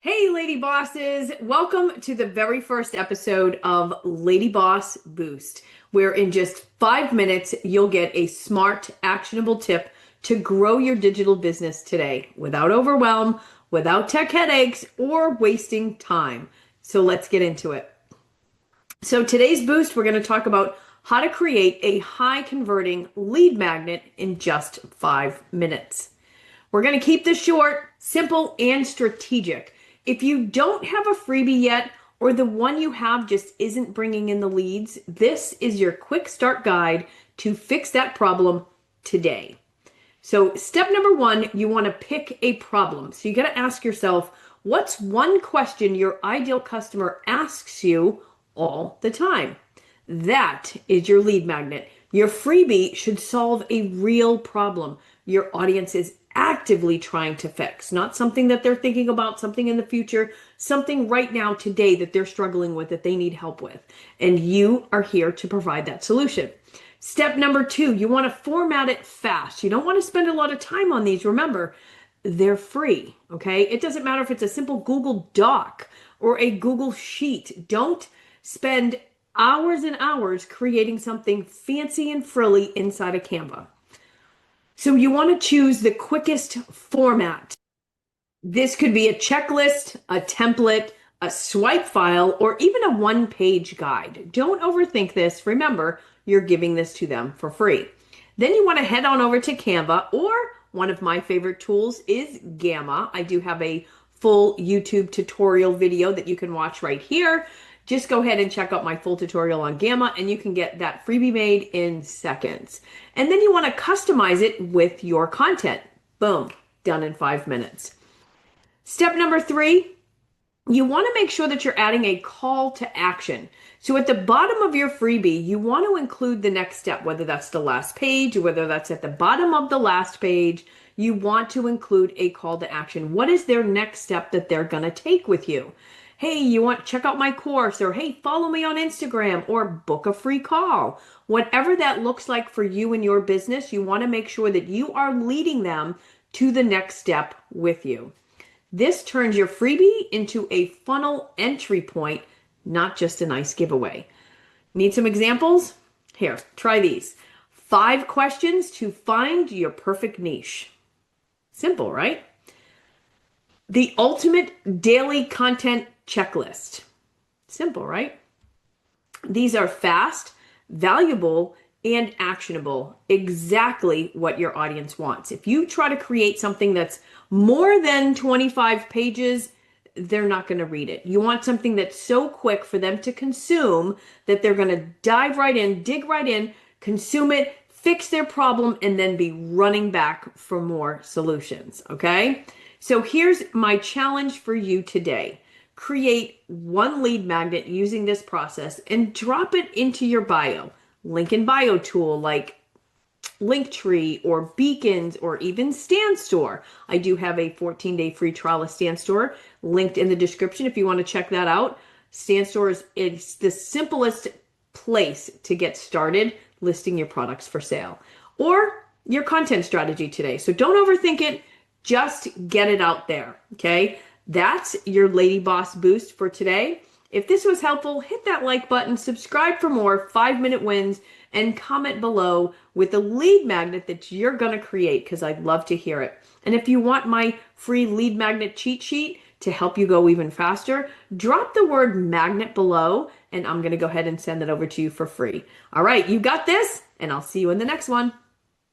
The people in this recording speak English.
Hey, Lady Bosses! Welcome to the very first episode of Lady Boss Boost, where in just 5 minutes, you'll get a smart, actionable tip to grow your digital business today without overwhelm, without tech headaches, or wasting time. So let's get into it. So today's boost, we're going to talk about how to create a high converting lead magnet in just 5 minutes. We're going to keep this short, simple, and strategic. If you don't have a freebie yet, or the one you have just isn't bringing in the leads, this is your quick start guide to fix that problem today. So step number one, you want to pick a problem. So you got to ask yourself, what's one question your ideal customer asks you all the time? That is your lead magnet. Your freebie should solve a real problem your audience is actively trying to fix, not something that they're thinking about, something in the future, something right now today that they're struggling with, that they need help with. And you are here to provide that solution. Step number two, you want to format it fast. You don't want to spend a lot of time on these. Remember, they're free, okay? It doesn't matter if it's a simple Google Doc or a Google Sheet. Don't spend hours and hours creating something fancy and frilly inside of Canva. So you want to choose the quickest format. This could be a checklist, a template, a swipe file, or even a one-page guide. Don't overthink this. Remember, you're giving this to them for free. Then you want to head on over to Canva, or one of my favorite tools is Gamma. I do have a full YouTube tutorial video that you can watch right here. Just go ahead and check out my full tutorial on Gamma and you can get that freebie made in seconds. And then you want to customize it with your content. Boom, done in 5 minutes. Step number three, you want to make sure that you're adding a call to action. So at the bottom of your freebie, you want to include the next step, whether that's the last page or whether that's at the bottom of the last page. You want to include a call to action. What is their next step that they're going to take with you? Hey, you want to check out my course, or hey, follow me on Instagram, or book a free call. Whatever that looks like for you and your business, you want to make sure that you are leading them to the next step with you. This turns your freebie into a funnel entry point, not just a nice giveaway. Need some examples? Here, try these. 5 questions to find your perfect niche. Simple, right? The ultimate daily content checklist. Simple, right? These are fast, valuable, and actionable. Exactly what your audience wants. If you try to create something that's more than 25 pages, they're not going to read it. You want something that's so quick for them to consume that they're going to dive right in, dig right in, consume it, fix their problem, and then be running back for more solutions, okay? So here's my challenge for you today. Create one lead magnet using this process and drop it into your bio. Link in bio tool like Linktree or Beacons or even StanStore. I do have a 14-day free trial of StanStore linked in the description if you want to check that out. StanStore is the simplest place to get started listing your products for sale or your content strategy today. So don't overthink it. Just get it out there, okay? That's your Lady Boss Boost for today. If this was helpful, hit that like button, subscribe for more 5-minute wins, and comment below with the lead magnet that you're going to create because I'd love to hear it. And if you want my free lead magnet cheat sheet to help you go even faster, drop the word magnet below and I'm going to go ahead and send it over to you for free. All right, you got this, and I'll see you in the next one.